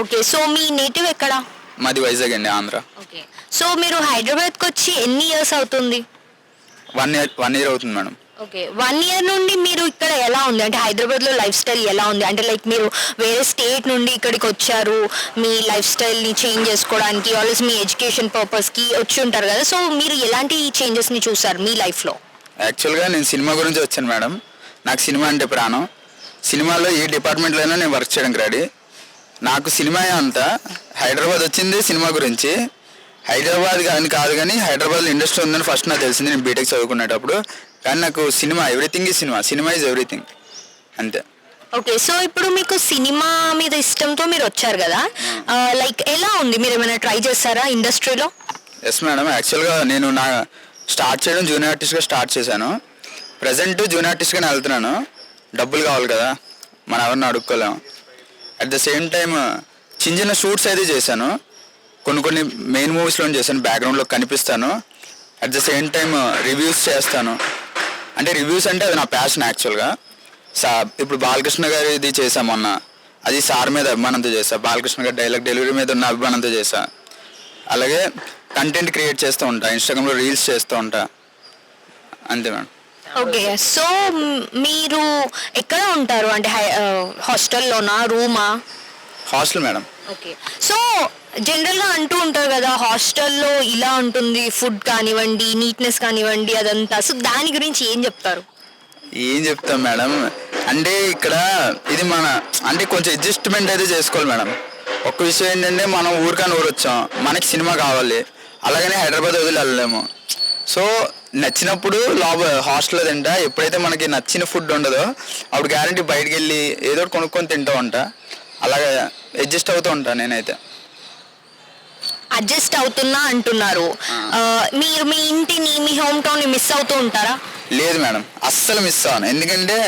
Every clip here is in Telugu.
ఓకే. సో మీ నేటివ్ ఎక్కడ? మాది వైజాగ్ అండి, ఆంధ్ర. ఓకే. సో మీరు హైదరాబాద్కి వచ్చి ఎన్ని ఇయర్స్ అవుతుంది? 1 year అవుతుంది మేడం. ఓకే. 1 ఇయర్ నుండి మీరు ఇక్కడ ఎలా ఉంది అంటే హైదరాబాద్లో లైఫ్ స్టైల్ ఎలా ఉంది అంటే లైక్ మీరు వేరే స్టేట్ నుండి ఇక్కడికి వచ్చారు మీ లైఫ్ స్టైల్ని చేంజ్ చేసుకోవడానికి ఆల్వేస్ మీ ఎడ్యుకేషన్ పర్పస్కి వచ్చి ఉంటారు కదా, సో మీరు ఎలాంటి చేంజెస్ని చూసారు మీ లైఫ్లో? యాక్చువల్గా నేను సినిమా గురించి వచ్చాను మేడం. నాకు సినిమా అంటే ప్రాణం. సినిమాలో ఏ డిపార్ట్మెంట్లో అయినా నేను వర్క్ చేయడానికి రెడీ. నాకు సినిమా అంతా హైదరాబాద్ వచ్చింది సినిమా గురించి. హైదరాబాద్ కానీ కాదు కానీ హైదరాబాద్లో ఇండస్ట్రీ ఉందని ఫస్ట్ నాకు తెలిసింది నేను బీటెక్ చదువుకునేటప్పుడు. కానీ నాకు cinema everything is cinema, cinema is everything అంతే. ఓకే. సో ఇప్పుడు మీకు సినిమా మీద ఇష్టంతో మీరు వచ్చారు కదా, లైక్ ఎలా ఉంది, మీరు ఏమైనా ట్రై చేస్తారా ఇండస్ట్రీలో? Yes madam. యాక్చువల్గా నేను స్టార్ట్ చేయడం జూనియర్ ఆర్టిస్ట్గా స్టార్ట్ చేశాను. ప్రజెంట్ జూనియర్ ఆర్టిస్ట్గానే వెళ్తున్నాను. డబ్బులు కావాలి కదా, మనం ఎవరిని అడుక్కోలేము. అట్ ద సేమ్ టైం చిన్న చిన్న షూట్స్ అయితే చేశాను. కొన్ని మెయిన్ మూవీస్లో చేశాను, బ్యాక్గ్రౌండ్లో కనిపిస్తాను. At the same time reviews చేస్తాను. అంటే రివ్యూస్ అంటే అది నా ప్యాషన్ యాక్చువల్గా. ఇప్పుడు బాలకృష్ణ గారి ఇది చేశాను మొన్న, అది సార్ మీద అభిమానంతో చేశా. బాలకృష్ణ గారి డైలాగ్ డెలివరీ మీద ఉన్న అభిమానంతో చేశా. అలాగే కంటెంట్ క్రియేట్ చేస్తూ ఉంటా, ఇన్స్టాగ్రామ్లో రీల్స్ చేస్తూ ఉంటా, అంతే మేడం. ఓకే. సో మీరు ఎక్కడ ఉంటారు అంటే హాస్టల్లోనా రూమా? Hostel madam. ఓకే. సో జనరల్గా అంటూ ఉంటారు కదా హాస్టల్లో ఇలా ఉంటుంది, ఫుడ్ కానివ్వండి నీట్నెస్ కానివ్వండి అదంతా, సో దాని గురించి ఏం చెప్తారు? ఏం చెప్తాం మేడం అంటే ఇక్కడ ఇది అంటే కొంచెం అడ్జస్ట్మెంట్ అయితే చేసుకోవాలి మేడం. ఒక్క విషయం ఏంటంటే మనం ఊరికని ఊరొచ్చాం, మనకి సినిమా కావాలి, అలాగనే హైదరాబాద్ వదిలి వెళ్ళలేము. సో నచ్చినప్పుడు హాస్టల్లో తింటా. ఎప్పుడైతే మనకి నచ్చిన ఫుడ్ ఉండదో అప్పుడు గ్యారంటీ బయటకు వెళ్ళి ఏదో ఒకటి కొనుక్కొని తింటూ ఉంటా. అలాగే అడ్జస్ట్ అవుతూ ఉంటా నేనైతే. అడ్జస్ట్ అవుతున్నా అంటున్నారు, మీరు మీ ఇంటిని మీ హోమ్ టౌన్ మిస్ అవుతూ ఉంటారా? లేదు మేడం, అస్సలు మిస్ అవ్వను. ఎందుకంటే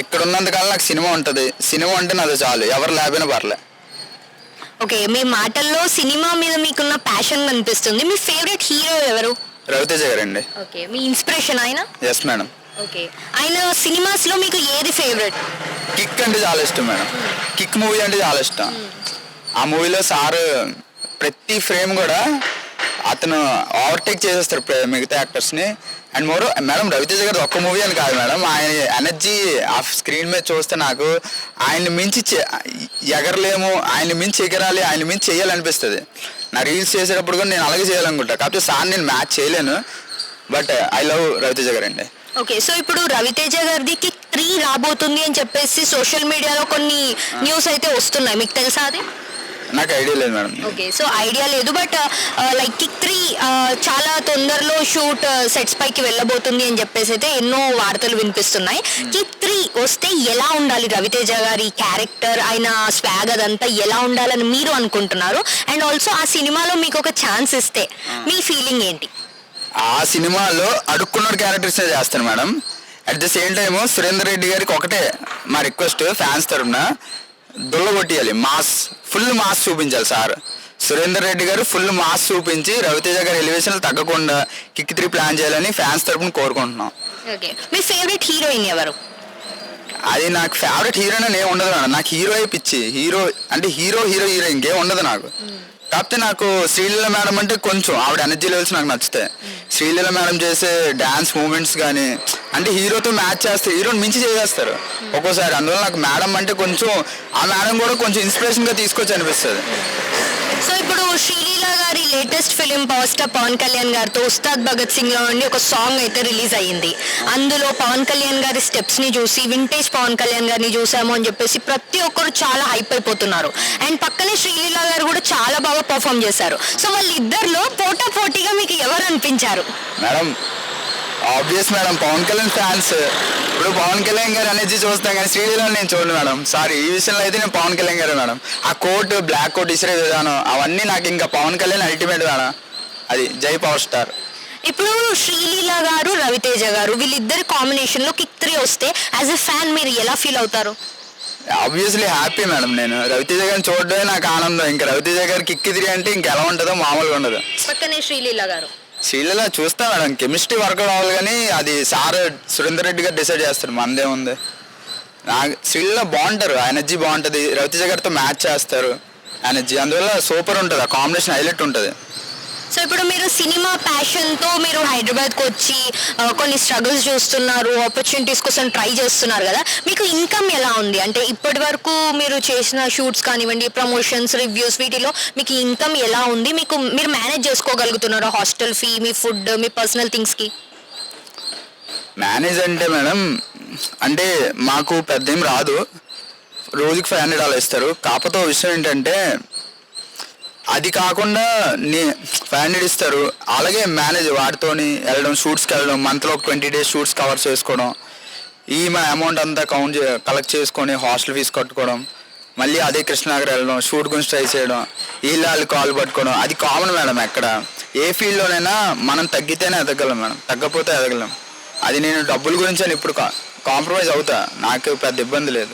ఇక్కడ ఉన్నంతకాలం నాకు సినిమా ఉంటుంది. సినిమా అంటే నాది చాలు, ఎవరు లేకపోయినా పర్లే. ఓకే. మీ మాటల్లో సినిమా మీద మీకున్న ప్యాషన్ కనిపిస్తుంది. మీ ఫేవరెట్ హీరో ఎవరు? రవితేజ గారండి. ఓకే. మీ ఇన్స్పిరేషన్ ఆయన? Yes madam. ఓకే. ఆయన సినిమాస్లో మీకు ఏది ఫేవరెట్? కిక్ అంటే చాలా ఇష్టం మేడం. కిక్ మూవీ అంటే చాలా ఇష్టం. ఆ మూవీలో సారు ప్రతి ఫ్రేమ్ కూడా అతను ఓవర్టేక్ చేసేస్తారు మిగతా యాక్టర్స్ని. అండ్ మేడం రవితేజ గారు ఒక్క మూవీ అని కాదు మేడం, ఆయన ఎనర్జీ ఆ స్క్రీన్ మీద చూస్తే నాకు ఆయన్ని మించి ఎగరలేము, ఆయన్ని మించి ఎగరాలి, ఆయన మించి చేయాలనిపిస్తుంది. నా రీల్స్ చేసేటప్పుడు కూడా నేను అలాగే చేయాలనుకుంటా. కాకపోతే సార్ నేను మ్యాచ్ చేయలేను, బట్ ఐ లవ్ రవితేజ గారు అండి. ఓకే. సో ఇప్పుడు రవితేజ గారిది కిక్ 3 రాబోతుంది అని చెప్పేసి సోషల్ మీడియాలో కొన్ని న్యూస్ అయితే వస్తున్నాయి, మీకు తెలుసా అది? నాకు ఐడియా లేదు మేడం. ఓకే. సో ఐడియా లేదు, బట్ లైక్ కిక్ 3 చాలా తొందరలో షూట్ సెట్స్ పైకి వెళ్ళబోతుంది అని చెప్పేసి అయితే ఎన్నో వార్తలు వినిపిస్తున్నాయి. కిక్ 3 వస్తే ఎలా ఉండాలి రవితేజ గారి క్యారెక్టర్, ఆయన స్వాగ్ అదంతా ఎలా ఉండాలని మీరు అనుకుంటున్నారు? అండ్ ఆల్సో ఆ సినిమాలో మీకు ఒక ఛాన్స్ ఇస్తే మీ ఫీలింగ్ ఏంటి? ఆ సినిమాలో అడుక్కున్న క్యారెక్టర్స్ చేస్తాను madam. At the same time Surender Reddy గారికి ఒకటే మా రిక్వెస్ట్, ఫ్యాన్స్ తరఫున దొల్లగొట్టియాలి, ఫుల్ మాస్ చూపించాలి సార్. సురేందర్ రెడ్డి గారు ఫుల్ మాస్ చూపించి రవితేజ గారి ఎలివేషన్లు తగ్గకుండా కిక్ 3 ప్లాన్ చేయాలని ఫ్యాన్స్ తరఫున కోరుకుంటున్నాం. ఓకే. మీ ఫేవరెట్ హీరోయిన్ ఎవరు? అది నాకు ఫేవరెట్ హీరోయిన్ అని ఏమి ఉండదు మేడం. నాకు హీరో పిచ్చి. హీరో అంటే హీరో ఇంకేం ఉండదు నాకు. కాకపోతే నాకు శ్రీలీల మేడం అంటే కొంచెం ఆవిడ ఎనర్జీ లెవెల్స్ నాకు నచ్చుతాయి. శ్రీలీల మేడం చేసే డ్యాన్స్ మూమెంట్స్ కానీ అంటే హీరోతో మ్యాచ్ చేస్తే హీరోని మించి చేసేస్తారు ఒక్కోసారి. అందువల్ల నాకు మేడం అంటే కొంచెం ఆ మేడం కూడా కొంచెం ఇన్స్పిరేషన్గా తీసుకొచ్చి అనిపిస్తుంది. సో ఇప్పుడు శ్రీలీల గారి latest film power star Pavan Kalyan గారితో ఉస్తాద్ భగత్ సింగ్ లో నుండి ఒక సాంగ్ అయితే రిలీజ్ అయ్యింది. అందులో పవన్ కళ్యాణ్ గారి స్టెప్స్ ని చూసి వింటేజ్ పవన్ కళ్యాణ్ గారిని చూసాము అని చెప్పేసి ప్రతి ఒక్కరు చాలా హైప్ అయిపోతున్నారు. అండ్ పక్కనే శ్రీలీల గారు కూడా చాలా బాగా పర్ఫామ్ చేశారు. సో వాళ్ళిద్దరిలో పోటాపోటీగా మీకు ఎవరు అనిపించారు? Madam obvious madam, Pawan Kalyan fans. ఇప్పుడు పవన్ కళ్యాణ్ గారు ఎనర్జీ చూస్తాం కానీ శ్రీలీలను నేను చూడను మేడం. సారీ, ఈ విషయంలో అయితే నేను పవన్ కళ్యాణ్ గారు మేడం. ఆ కోట్ బ్లాక్ కోట్ ఇసిరే విధానం అవన్నీ నాకు ఇంకా పవన్ కళ్యాణ్ అల్టిమేట్ మేడం. అది జై పవర్ స్టార్. ఇప్పుడు శ్రీలీల గారు రవితేజ గారు వీళ్ళిద్దరి కాంబినేషన్ లో కిక్ 3 వస్తే యాజ్ ఎ ఫ్యాన్ మీరు ఎలా ఫీల్ అవుతారు? Obviously happy madam. నేను రవితేజ గారిని చూడడమే నాకు ఆనందం. ఇంకా రవితేజ గారు కిక్ 3 అంటే ఇంకెలా ఉంటుందో మామూలుగా ఉండదు. పక్కనే శ్రీలీల గారు. శ్రీలీల చూస్తా మేడం, కెమిస్ట్రీ వర్కౌట్ అవ్వాలి కానీ అది సార్ సురేందర్ రెడ్డి గారు డిసైడ్ చేస్తారు, మనదే ఉంది. నాకు శ్రీలీల బాగుంటారు, ఎనర్జీ బాగుంటుంది, రవితేజ గారితో మ్యాచ్ చేస్తారు. ఎనర్జీ. అందువల్ల సూపర్ ఉంటుంది, ఆ కాంబినేషన్ హైలైట్ ఉంటుంది. సో ఇప్పుడు మీరు సినిమా ప్యాషన్తో మీరు హైదరాబాద్కి వచ్చి కొన్ని స్ట్రగుల్స్ చూస్తున్నారు, ఆపర్చునిటీస్ కోసం ట్రై చేస్తున్నారు కదా, మీకు ఇన్కమ్ ఎలా ఉంది? అంటే ఇప్పటి వరకు మీరు చేసిన షూట్స్ కానివ్వండి, ప్రమోషన్స్, రివ్యూస్, వీటిలో మీకు ఇన్కమ్ ఎలా ఉంది? మీరు మేనేజ్ చేసుకోగలుగుతున్నారా హాస్టల్ ఫీ, మీ ఫుడ్, మీ పర్సనల్ థింగ్స్కి? మేనేజ్ అంటే మేడం, అంటే మాకు పెద్ద ఏం రాదు, రోజుకి $500 ఇస్తారు. కాకపోతే విషయం ఏంటంటే అది కాకుండా 500 ఇస్తారు, అలాగే మేనేజ్ వాటితోని వెళ్ళడం, షూట్స్కి వెళ్ళడం, మంత్లో 20 days షూట్స్ కవర్ చేసుకోవడం, ఈ మా అమౌంట్ అంతా కలెక్ట్ చేసుకొని హాస్టల్ ఫీజు కట్టుకోవడం, మళ్ళీ అదే కృష్ణనగర్ వెళ్ళడం, షూట్ గురించి ట్రై చేయడం, వీళ్ళు కాల్ పట్టుకోవడం, అది కామన్ మేడం. ఎక్కడ ఏ ఫీల్డ్లోనైనా మనం తగ్గితేనే ఎదగలం మేడం, తగ్గపోతే ఎదగలేం. అది నేను డబ్బుల గురించి అని ఇప్పుడు కాంప్రమైజ్ అవుతా, నాకు పెద్ద ఇబ్బంది లేదు.